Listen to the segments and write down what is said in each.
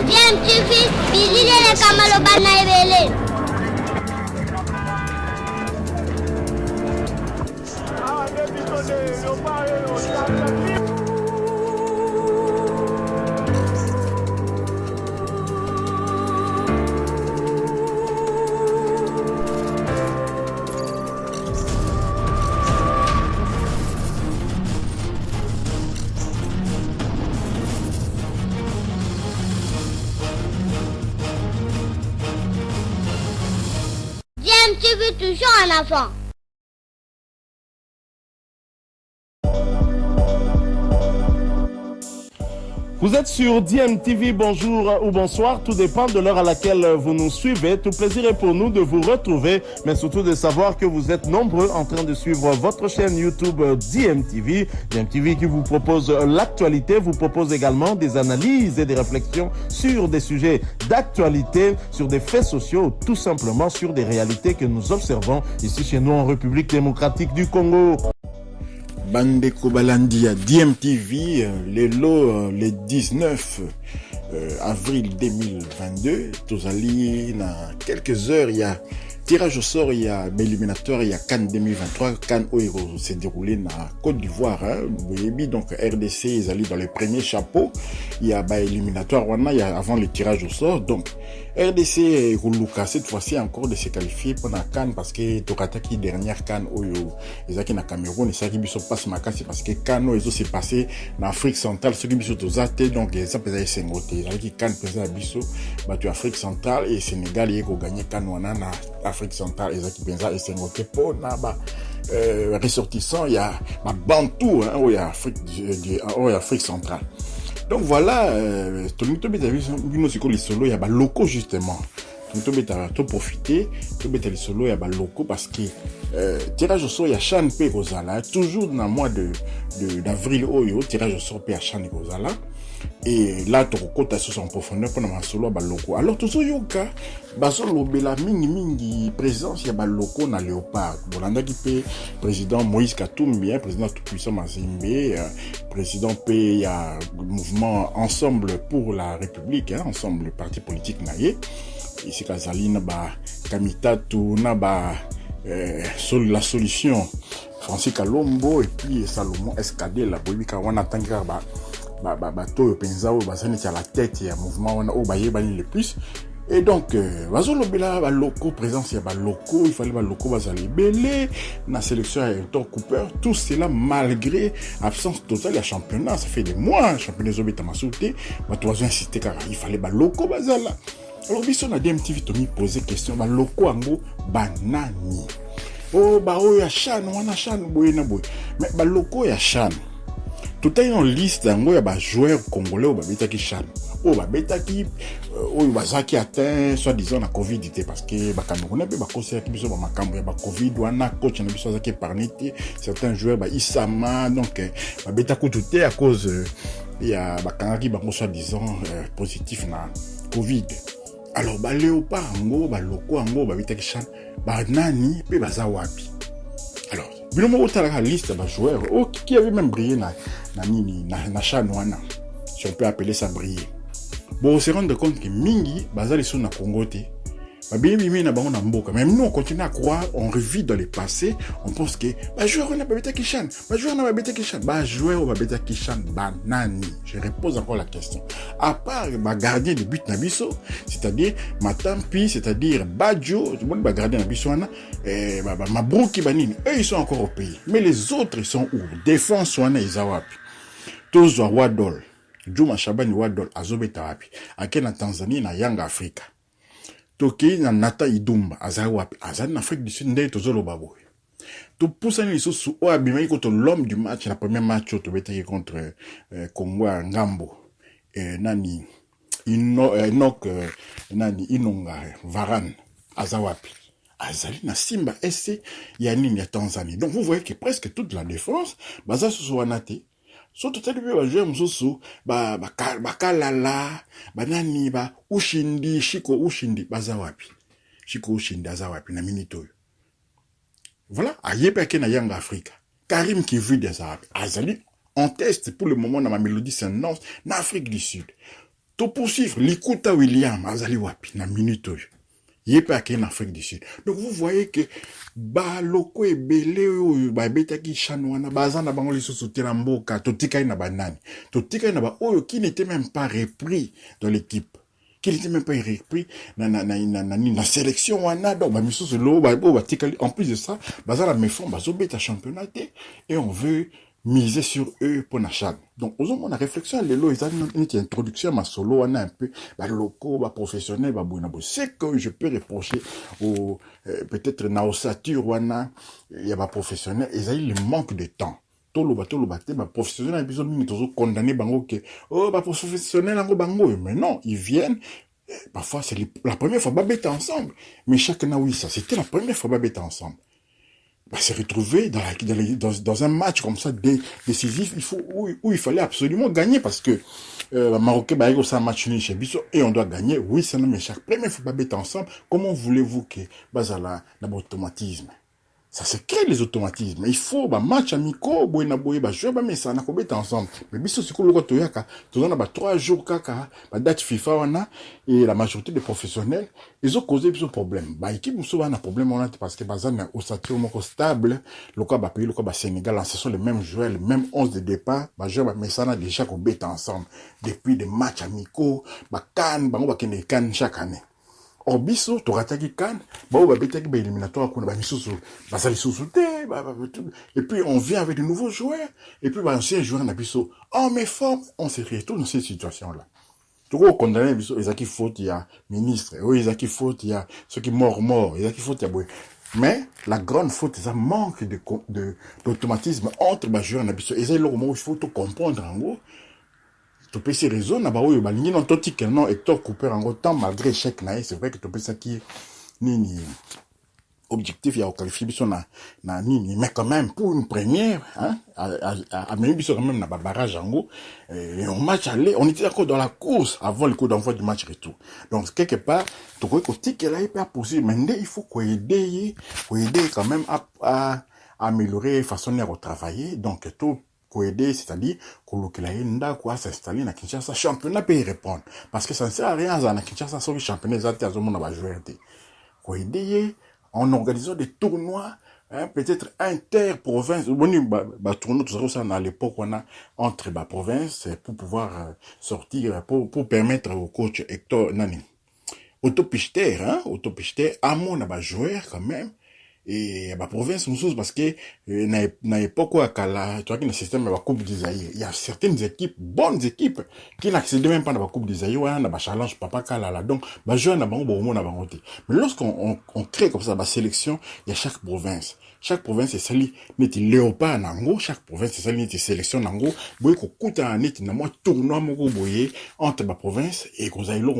DMTV, bilile kamalo bana ebele. DMTV toujours en avant. Vous êtes sur DMTV, bonjour ou bonsoir, tout dépend de l'heure à laquelle vous nous suivez. Tout plaisir est pour nous de vous retrouver, mais surtout de savoir que vous êtes nombreux en train de suivre votre chaîne YouTube DMTV. DMTV qui vous propose l'actualité, vous propose également des analyses et des réflexions sur des sujets d'actualité, sur des faits sociaux, tout simplement sur des réalités que nous observons ici chez nous en République démocratique du Congo. Bande Kobalandi à DMTV, le 19 avril 2022, Tozali, dans quelques heures, il y a tirage au sort, il y a éliminatoire, il y a Cannes 2023, Cannes Oiro s'est déroulé dans Côte d'Ivoire, donc RDC, ils allaient dans les premiers chapeaux, il y a éliminatoire, il y a avant le tirage au sort, donc RDC et Roulouka, cette fois-ci encore de se qualifier pour la Cannes parce que Tokataki dernière Cannes Oyo, ils ont na Cameroun et ça qui sont passé ma casse parce que Cannes Oyo s'est passé en Afrique centrale, ceux qui sont aux athées, donc ça peut être Sengoté, ils ont qui Cannes pesait à Bisso, battu Afrique centrale et Sénégal, ils ont gagné Cannes Wana na Afrique centrale, ils ont qui pesait à Sengoté pour na ressortissant, il y a ma Bantou, il y a Afrique centrale. Donc voilà, Tonito Betavis, les solos, il y a des locaux justement. Tonito Beta, tout profiter, tout Beta les solos, il y a des locaux parce que tirage au sort, il y a Chan P. Rosala, toujours dans le mois d'avril, tirage au sort, il y a Chan Rosala. Et là, tu as sur son profondeur pour un solo à locaux. Alors, tout ça, yoka, basolo bela mingi présence, il y a des locaux dans Léopard. Bolanda qui peut, président Moïse Katumbi, président tout-puissant Mazimbe, président P, il y a le mouvement Ensemble pour la République, ensemble, le parti politique naïe. Ici, Kazali, naba, Kamitatu, naba, la solution, Francis Kalombo, et puis Salomon Escadé, la Bolivika, on attend qu'il y a bateau penza ou basani à la tête et un mouvement on a au baye bani le plus et donc bazolo bela ba locaux présence ya ba locaux il fallait ba locaux bazali belé na sélection à Hector Cooper tout cela malgré absence totale ya championnat ça fait des mois championnat zobeta masouté ba toison insister car il fallait ba locaux bazala alors biso na DMTV to mi poser question ba locaux ango banani oh ba o ya chan wana chan boye na boye mais ba locaux ya chan tout est en liste d'ango ya ba joueurs congolais ou ba beta ki chan ou ba beta ki ou ba zaki atteint soit disant la covid était parce que ba camerounais ba conseiller ki biso ba makambo ya ba covid wana coach na biso zaki parnité certains joueurs ba isama donc ba beta ko tout à cause ya ba kangaki ba soit disant positif na covid alors ba léopard ngo ba loko ngo ba beta ki chan ba nani pe ba za wapi alors Bilomo otala la liste de joueurs qui avait même brillé na Chanouana, si on peut appeler ça briller. Bon, on se rend compte que Mingi, bazali sont na Congo te. Même nous, on continue à croire, on revit dans le passé, on pense que, joueur, on a pas Kishan, joueur, on a pas Kishan, joueur, on a pas Kishan, nani. Je repose encore la question. À part, gardien de but Nabiso, c'est-à-dire, Matampi, c'est-à-dire, Badjo, tout le monde gardien Nabiso, Mabrouki Banini, eux, ils sont encore au pays. Mais les autres, ils sont où? Défense, wana, ils ont wapi. Tozo Wadol, Juma Shabani Wadol, Azobeta wapi. Ake na Tanzanie, na Yanga Africa. Toki na Nata Idumba azali wapi azali na Afrique du Sud ndé tozolo babo to poussa ni sous o abima contre l'homme du match la première match to betaki contre Congo à Ngambo nani Enoch nani Inonga Varane azali wapi azali na Simba SC ya nini ya Tanzanie donc vous voyez que presque toute la défense baza sous wanate so totali be ba jouer mususu ba kalala banani ba ushindi shiko ushindi baza wapi shiko ushindi aza wapi na minito voilà ayepe ke na Yanga Africa Karim Kivu des Arabes azali On teste pour le moment dans ma mélodie Saint-Nance, en Afrique du Sud. Tout poursuivre, Likuta William, Azali Wapi, na minute. Yepa en Afrique du Sud. Donc vous voyez que ba loko e belé ba betaki chanwana bazana bango liso sotela mboka totika na banani. Totika na ba oyo qui n'était même pas repris dans l'équipe. Qui n'était même pas repris na sélection wana donc ba miso lo ba tika en plus de ça bazala mefon bazobeta championnat et on veut miser sur eux pour la chaîne. Donc, aux hommes, on a réflexion, les lots, ils ont une introduction, ma solo, on a un peu, locaux, professionnels, c'est que je peux reprocher au, peut-être, na ossature, il y a professionnels, ils ont le manque de temps. Tolo baté, professionnels, ils ont condamné, bango, que, oh, professionnels, bango, mais non, ils viennent, parfois, c'est la première fois, babeta ensemble. Mais chacun a oui, ça, c'était la première fois, babeta ensemble. Se retrouver dans un match comme ça décisif, où il fallait absolument gagner parce que Marocain c'est un match nul chez Bissau et on doit gagner. Oui, c'est non, mais chaque première fois pas ensemble. Comment voulez-vous que bazala na automatisme? Ça se crée les automatismes. Il faut match amico, jouer mais ça na ko beta ensemble. Mais Bissau c'est ko toyaka, tout on a 3 jours kaka, date FIFA wana et la majorité des professionnels, ils ont causé plusieurs problèmes. Équipe muso a un problème parce que bazana osatio moko stable, le pays le Sénégal, ce sont les mêmes joueurs, les mêmes 11 de départ, jouer mais ça na déjà ko beta ensemble depuis des matchs amicaux, CAN, bango kene CAN chaque année. Or biso to rataki kan ba betaki ba éliminatoire kuna ba misusu basali susute et puis on vient avec de nouveaux joueurs et puis anciens joueurs na biso en mais forme on se retrouve dans cette situation là tout condamner biso ezaki faute il y a ministre oui ezaki faute il y a ceux qui mort ezaki faute il y a mais la grande faute c'est un manque d'automatisme entre ba joueurs na biso ezali le moment où il faut tout comprendre en gros. Tu peux ces raisons, na ba oyo ba lingi non toti que non Hector Cooper en temps malgré échec na c'est vrai que tu peux ça qui ni objectif il y a qualifié biso na nini mais quand même pour une première hein à même biso quand même na barrage en gros et on match aller on était encore dans la course avant le coup d'envoi du match retour donc quelque part tu crois que ticket là il peut possible mais il faut qu'on aider quand même à améliorer façon de travailler donc tout aider, c'est-à-dire que la quoi s'installer dans Kinshasa championnat peut y répondre parce que ça ne sert à rien dans Kinshasa sur le championnat à tout le monde va jouer aider en organisant des tournois peut-être inter-province tournoi tout ça à l'époque on a entre provinces pour pouvoir sortir pour permettre au coach Hector Nani autopicheter à mon joueur quand même et province nous parce que na époque à Kala tu vois que le système de la coupe d'Isaïe il y a certaines équipes bonnes équipes qui n'accèdent même pas à la coupe d'Isaïe na challenge papa Kala là donc jouer na bango bon na bango mais lorsqu'on crée comme ça la sélection il y a chaque province c'est sali neti léopard nango chaque province c'est sali neti sélection nango boye ko kuta neti na moi tournoi moko boye entre la province et qu'on aille là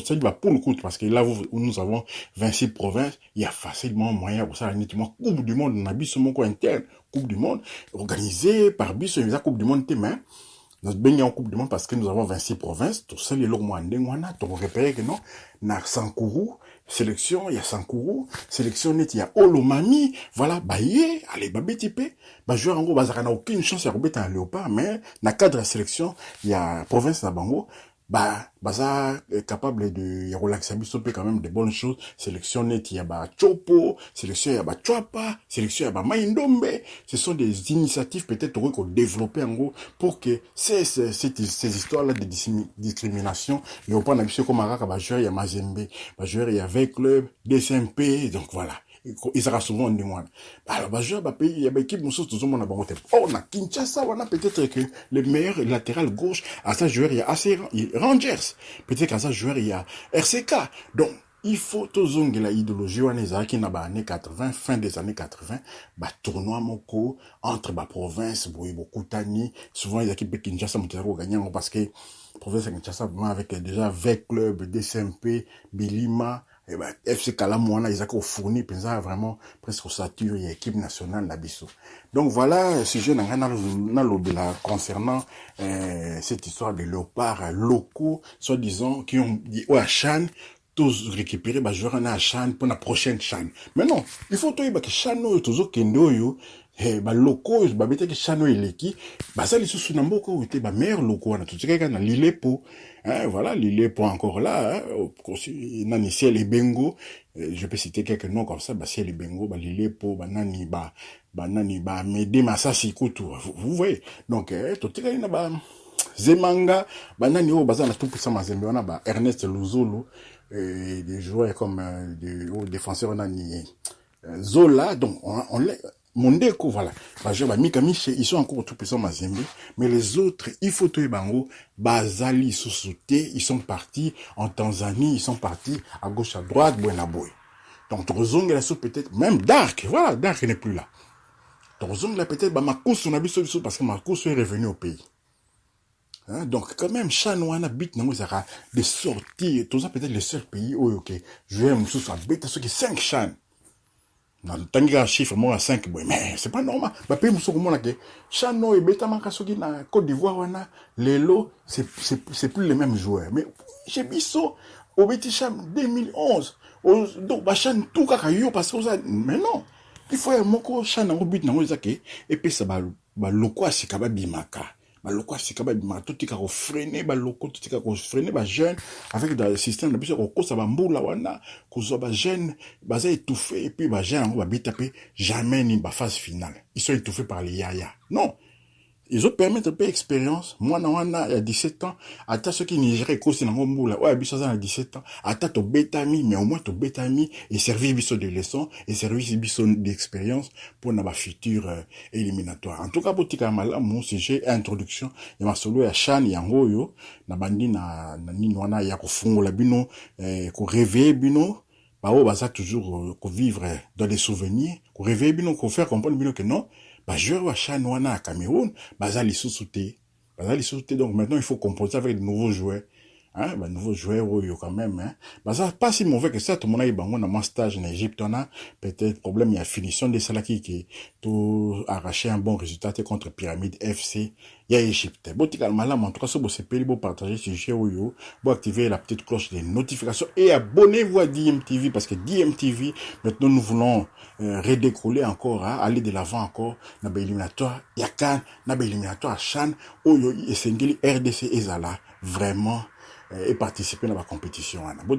ça va pour le coup parce que là nous avons 26 provinces il y a facilement moyen pour ça nettement coupe du monde na biso moko interne coupe du monde organisée par biso la coupe du monde témoin notre baigné en coupe du monde parce que nous avons 26 provinces tout ça les lots moins ndengwana to repérer que non na Sankourou sélection il y a Sankourou sélection net il y a Olomami voilà baye allez babetipe joueur en gros bazaka na aucune chance à rebeter un léopard mais na cadre de sélection il y a province na bango baza capable de relaxer biso quand même de bonnes choses sélection net il y a Chopo sélection il y a Chwapa sélection il y a Maindombe ce sont des initiatives peut-être qu'on développer en gros pour que ces histoires là de discrimination il y a pas d'habitude comme Araka joueur il y a Mazembe joueur il y a avec club DSMP donc voilà ils sera souvent en demande alors joueur pays il y a équipe nous tous monde bango on a Kinshasa on a peut-être que le meilleur latéral gauche à ça joueur il y a assez Rangers peut-être qu'à ça joueur il y a RCK donc il faut toujours la idéologie on est qui na années 80 fin des années 80 tournoi moko entre province beaucoup tani souvent les équipes Kinshasa ont gagné parce que province Kinshasa avec déjà avec club DSMP Bilima FC Kalamouana ils ont fourni vraiment presque sature et équipe nationale nabiso. Donc voilà sujet na concernant cette histoire de léopards locaux soi-disant qui ont dit à Chan tous récupérer joueur à Chan pour la prochaine Chan. Mais non, il faut que Chan toujours kendoyo ba locaux ba bete ke chano eleki ba ça les sous na mboko ou te ba meilleur locaux na tout ce na Lilepo hein voilà Lilepo encore là hein, nani ciel et bengo je peux citer quelques noms comme ça ba ciel et bengo ba Lilepo ba nani ba Mede Masasi Kutu vous voyez donc tout ce na ba Zemanga ba nani o baza na tout puissant Mazembe on a ba Ernest Luzulu des joueurs comme des défenseurs nani Zola donc on Mondeko, voilà. Ils sont encore tout puissants Mazembe, mais les autres, il faut tout bango, Bazali Sousouté, ils sont partis en Tanzanie, ils sont partis à gauche, à droite, Buenaboy. Donc, Trozong, là, peut-être, même Dark, voilà, Dark n'est plus là. Trozong, là, peut-être, Makous, on a vu parce que Makous est revenu au pays. Hein? Donc, quand même, Chanouana, Bit, non, ça a des sorties, tout ça, peut-être le seul pays où, ok, je vais me soucier, Bit, ceux qui 5 Chan. Non, tant qu'il y a un chiffre, moi, à 5, mais c'est pas normal. Bah, puis, nous sommes que Chano et Beta Makasogi na Côte d'Ivoire, on a les lots, c'est plus les mêmes joueurs. Mais, chez Bissot, au Betty Cham 2011, donc, bah, Chan tout kakayo, parce que ça, mais non. Il faut un moko Chan au but, non, et puis ça, bah, loko, c'est kaba bimaka. Bah, loko, c'est kaba bimaka. Tout est kako freiner, bah, loko, tout est kako freiner, bah, jeune, avec le système, la ko ça va mboula, wana, ko zo, bah, jeune, bah, ça étouffé, et puis, bah, jeune, bah, bitapé, jamais ni, bah, phase finale. Ils sont étouffés par les yaya. Non. Ils ont permis de payer expérience. Moi, il y a 17 ans. Attends, ceux qui nigériens, c'est dans mon boule. Ouais, il y a 17 ans. Attends, ton bétami, mais au moins ton bétami et servir biso de leçons et servir biso d'expérience pour notre futur éliminatoire. En tout cas, pour tika mala, mon sujet, introduction, il y a ma solo ya Chan, ya ngoyo, na bandi na ninoana, ya kofungo la bino, ko réveiller bino, bah, oh, bah, ça toujours, ko vivre dans les souvenirs, ko réveiller bino, ko faire comprendre bino que non, bah, joueur à Chanouana à Cameroun, Bazali sous-souté. Donc maintenant, il faut composer avec de nouveaux joueurs. Hein, bah, nouveaux joueurs, quand même, hein. Bah, ça, pas si mauvais que ça, tout le monde a eu, bah, on a mon stage en Égypte, on a peut-être problème, il y a finition des salaki qui tout arraché un bon résultat contre Pyramide FC, il y a Égypte. Bon, en tout cas, c'est pour vous partager ce jeu, bon, activer la petite cloche des notifications et abonnez-vous à DMTV parce que DMTV, maintenant, nous voulons redécoller encore, hein, aller de l'avant encore, n'a éliminatoire, Yakan, n'a éliminatoire Chan, Oyo, et Sengeli, RDC, Ezala, vraiment, et participer à la compétition. Bon,